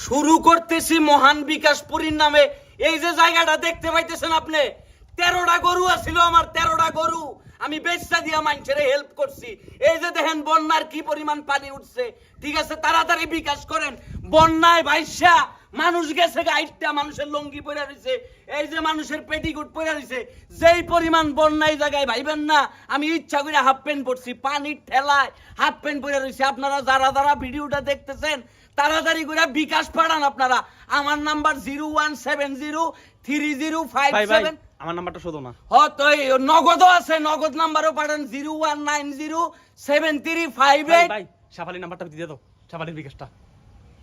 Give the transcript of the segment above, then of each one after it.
শুরু করতেছি মহান বিকাশপুরীর নামে। এই যে জায়গাটা দেখতে পাইতেছেন আপনি, 13টা গরু আছিল আমার, 13টা গরু আমি বেচা দিয়া মানুষের হেল্প করছি। এই যে দেখেন বন্যার কি পরিমাণ পানি উঠছে, ঠিক আছে, তাড়াতাড়ি বিকাশ করেন। বন্যায় ভাইসা মানুষ গেছে গাইডটা, মানুষের লঙ্গি পরে রয়েছে, এই যে মানুষের পেটিকুট পরে রয়েছে। যেই পরিমাণ বন্যায় জায়গায় ভাইবেন না আমি ইচ্ছা করে হাফ প্যান্ট পরছি, পানির ঠেলায় হাফ প্যান্ট পরে রয়েছে। আপনারা যারা যারা ভিডিওটা দেখতেছেন তাড়াতাড়ি করে বিকাশ পাঠান আপনারা। আমার নাম্বার 0170305 আমার নাম্বারটা শোধো না। তো নগদও আছে, নগদ নাম্বারও পাঠান 0190735। ভাই শাফালি নাম্বারটা দিয়ে দাও, শাফালির বিকাশটা।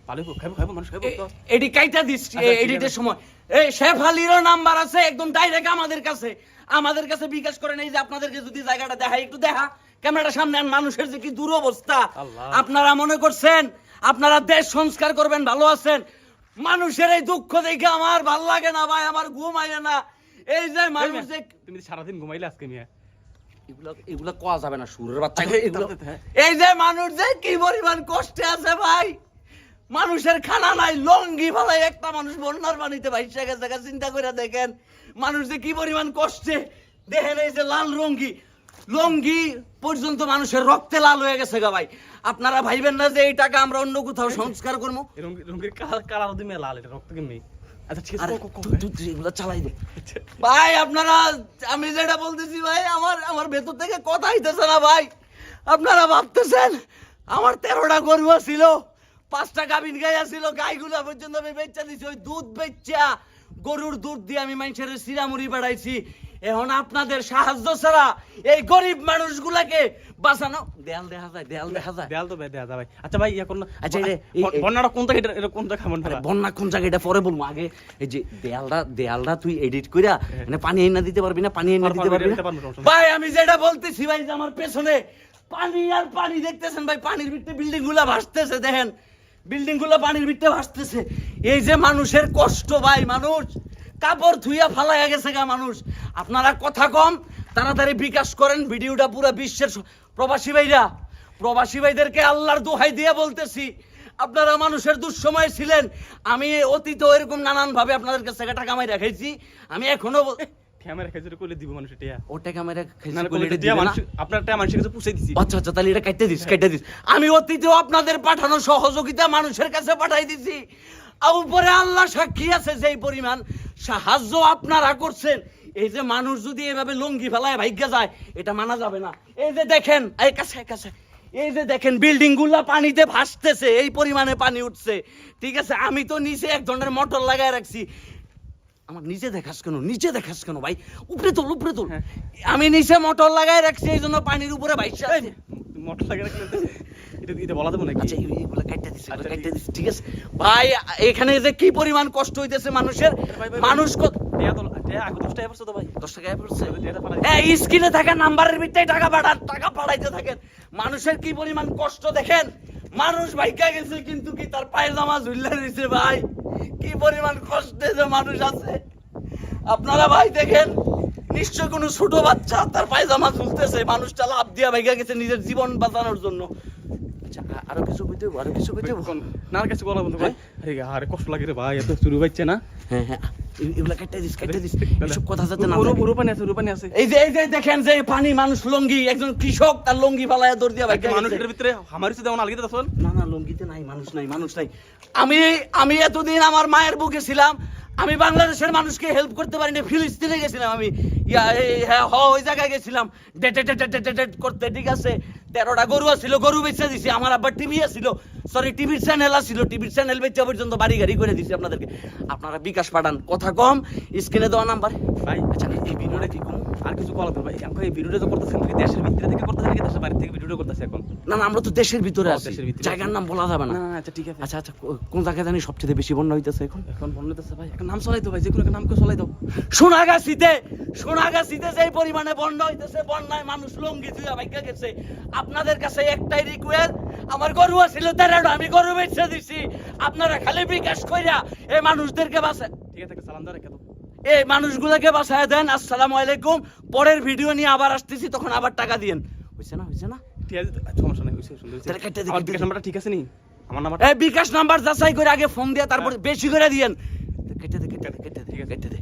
পালিবো খাইবো মানুষ খাইবো তো। এডি কাইটা দিচ্ছি এডিটের সময়। এই শেফালিরও নাম্বার আছে একদম ডাইরেক্ট আমাদের কাছে বিকাশ করেন। এই যে আপনাদেরকে যদি জায়গাটা দেখাই, একটু দেখা ক্যামেরাটার সামনে, মানুষের যে কি দুরবস্থা। আপনারা মনে করছেন আপনারা দেশ সংস্কার করবেন, ভালো আছেন। মানুষের এই দুঃখ দেখে আমার ভাল লাগে না ভাই, আমার ঘুম আয় না। এই যে মানুষ যে তুমি সারাদিন ঘুমাইলে আজকে মিয়া, এগুলা কোয়া যাবে না সুরের বাচ্চা। এই যে মানুষ যে কি পরিমাণ কষ্টে আছে ভাই, মানুষের খানা নাই, লঙ্গি ভালাই একটা মানুষ বন্যার পানিতে ভাইসা গেছে। চিন্তা করে দেখেন মানুষ যে কি পরিমাণ কষ্টে। দেখেন এই যে লাল লঙ্গি পর্যন্ত মানুষের রক্তে লাল হয়ে গেছে গা ভাই। আপনারা ভাইবেন না যে এই টাকা আমরা অন্য কোথাও সংস্কার করবো। রঙের কালার দিমে লাল, এটা রক্ত কেমনি? আচ্ছা ঠিক আছে, এগুলো চালাই দে ভাই। আপনারা আমি যেটা বলতেছি ভাই, আমার ভেতর থেকে কথা হইতেছে না ভাই। আপনারা ভাবতেছেন আমার 13টা গরু ছিল, 5টা গাভিন গাই ছিল, গাইগুলা পর্যন্ত আমি বেচা দিছি। ওই দুধ বেচা, গরুর দুধ দিয়ে আমি মানুষের সিরামুড়ি বাড়াইছি। এখন আপনাদের সাহায্য ছাড়া এই গরিব মানুষগুলাকে বাঁচানো। দেয়াল দেখা যায় দেয়াল তো দেখা যায় ভাই। আচ্ছা ভাই ইয়া করুন। আচ্ছা বন্যাটা কোন জায়গা, এটা কোন জায়গা? বন্যা কোন জায়গা এটা পরে বলবো, আগে এই যে দেয়ালটা তুই এডিট কইরা মানে পানি এনে দিতে পারবি না? পানি এনে দিতে পারবি না ভাই? আমি যেটা বলতেছি ভাই, যে আমার পেছনে পানি আর পানি দেখতেছেন ভাই, পানির ভিতরে বিল্ডিং গুলা ভাসতেছে। দেখেন বিল্ডিং গুলা পানির ভিতরে ভাসতেছে। এই যে মানুষের কষ্ট ভাই, মানুষ কাপড় ধুইয়া ফালাইয়া গেছে গা মানুষ। আপনারা কথা কম, তাড়াতাড়ি বিকাশ করেন ভিডিওটা পুরো বিশ্বের প্রবাসী ভাইদেরকে আল্লাহর দোহাই দিয়ে বলতেছি, আপনারা মানুষের দুঃসময় ছিলেন। আমি অতীত এরকম নানান ভাবে আপনাদের কাছে টাকা মাই রাখাইছি। আমি এখনো ক্যামেরা খাইছে কইলে দিব মানুষ এটা। ওটা ক্যামেরা খাইছে কইলে দিয়া মানুষ, আপনার টাকা মানুষের কাছে পৌঁছে দিছি। আচ্ছা তাহলে এটা কাটতে দিস। আমি অতীতেও আপনাদের পাঠানো সহযোগিতা মানুষের কাছে পাঠাই দিছি। আর উপরে আল্লাহ সাক্ষী আছে, যেই পরিমাণ সাহায্য আপনারা করছেন। এই যে মানুষ যদি এভাবে লঙ্গি ফেলায় ভাগ্য যায়, এটা মানা যাবে না। এই যে দেখেন এই কাছে এই যে দেখেন বিল্ডিং গুলা পানিতে ভাসতেছে, এই পরিমাণে পানি উঠছে, ঠিক আছে। আমি তো নিচে এক ধরনের মোটর লাগায় রাখছি। আমার নিচে দেখাস কেন ভাই? উপরে তোল। আমি নিচে মোটর লাগায় রাখছি, এই জন্য পানির উপরে ভাইসা আছে। মোটর লাগায় রাখলে এটা বলা যাবে নাকি? আচ্ছা এইগুলা কাটতে দিছি, ঠিক আছে ভাই। এখানে যে কি পরিমাণ কষ্ট হইতেছে মানুষের, মানুষ স্ক্রিনে থাকা নাম্বারের ভিতরে টাকা পাঠাইতে থাকেন। মানুষের কি পরিমাণ কষ্ট দেখেন। মানুষ ভাইকা গেছে কিন্তু কি তার পায়জামা ঝুল্লা দিছে ভাই। কি পরিমাণ কষ্টে যে মানুষ আছে আপনারা ভাই দেখেন। নিশ্চয় কোনো ছোট বাচ্চা তার পায়জামা ঝুলতেছে, মানুষটা লাভ দিয়া ভাইকা গেছে নিজের জীবন বাঁচানোর জন্য। আরো কিছু কইতে না কিছু বলা বন্ধু ভাই। আরে কষ্ট লাগে রে ভাই, এত চুরি বাইছে না। হ্যাঁ এগুলা কাটতে দিস এসব কথা যাতে না। রূপানি আছে। এই যে দেখেন যে পানি, মানুষ লঙ্গি, একজন কৃষক তার লঙ্গি ফালায়া দৌড় দিয়া ভাই। মানুষের ভিতরে আমার সাথে যেমন আলগিতে দেখুন। না লঙ্গিতে নাই, মানুষ নাই। আমি এতদিন আমার মায়ের বুকে ছিলাম। আমি বাংলাদেশের মানুষকে হেল্প করতে পারিনি। ফিলিস্তিনে গেছিলাম আমি, ওই জায়গায় গেছিলাম ডেট করতে, ঠিক আছে। 13টা গরু ছিল, গরু বেচে দিছি। আমার আবার টিভি ছিল, টিভির চ্যানেল ছিল, টিভির চ্যানেল বেচে পর্যন্ত বাড়ি গাড়ি করে দিছি আপনাদেরকে। আপনারা বিকাশ পাঠান, কথা কম, স্ক্রিনে দেওয়া নাম্বার ভাই। আচ্ছা এই ভিডিওটা কি কম আর কিছু বলা তো ভাই? এখন এই ভিডিওটা তো করতেছেন দেশের ভিতরে থেকে করতেছেন নাকি দেশের বাইরে থেকে ভিডিও করতেছে এখন? না আমরা তো দেশের ভিতরে আছি, জায়গার নাম বলা যাবে না। আচ্ছা ঠিক আছে। আচ্ছা কোন জায়গায় জানি সবচেয়ে বেশি বন্যা হইতেছে এখন? বন্যা হইতেছে ভাই, একটা নাম চলাই দাও ভাই, যে কোনো একটা নাম চলাই দাও। সোনাগাছিতে যে পরিমাণে বন্যা হইতেছে, বন্যায় মানুষ লঙ্গি ধুইয়া ভাগ্য গেছে। আপনাদের কাছে একটাই রিকোয়েস্ট, আমার গরু ছিল 13টা, আমি গরু বেচে দিছি। আপনারা খালি বিকাশ কইরা এই মানুষদেরকে বাঁচান। ঠিক আছে, সালাম দাও রেখে দাও। এই মানুষগুলোকে বাঁচায় দেন। আসসালামু আলাইকুম। পরের ভিডিও নিয়ে আবার আসতেছি, তখন আবার টাকা দিয়েন। হইছে না? ঠিক আছে, সমস্যা নাই। তাহলে কেটে দিই। নাম্বারটা ঠিক আছে নি? আমার নাম্বার এই বিকাশ নাম্বার যাচাই করে আগে ফোন দিয়া তারপর বেশি করে দিয়েন কেটে দে কেটে দে কেটে দে কেটে দে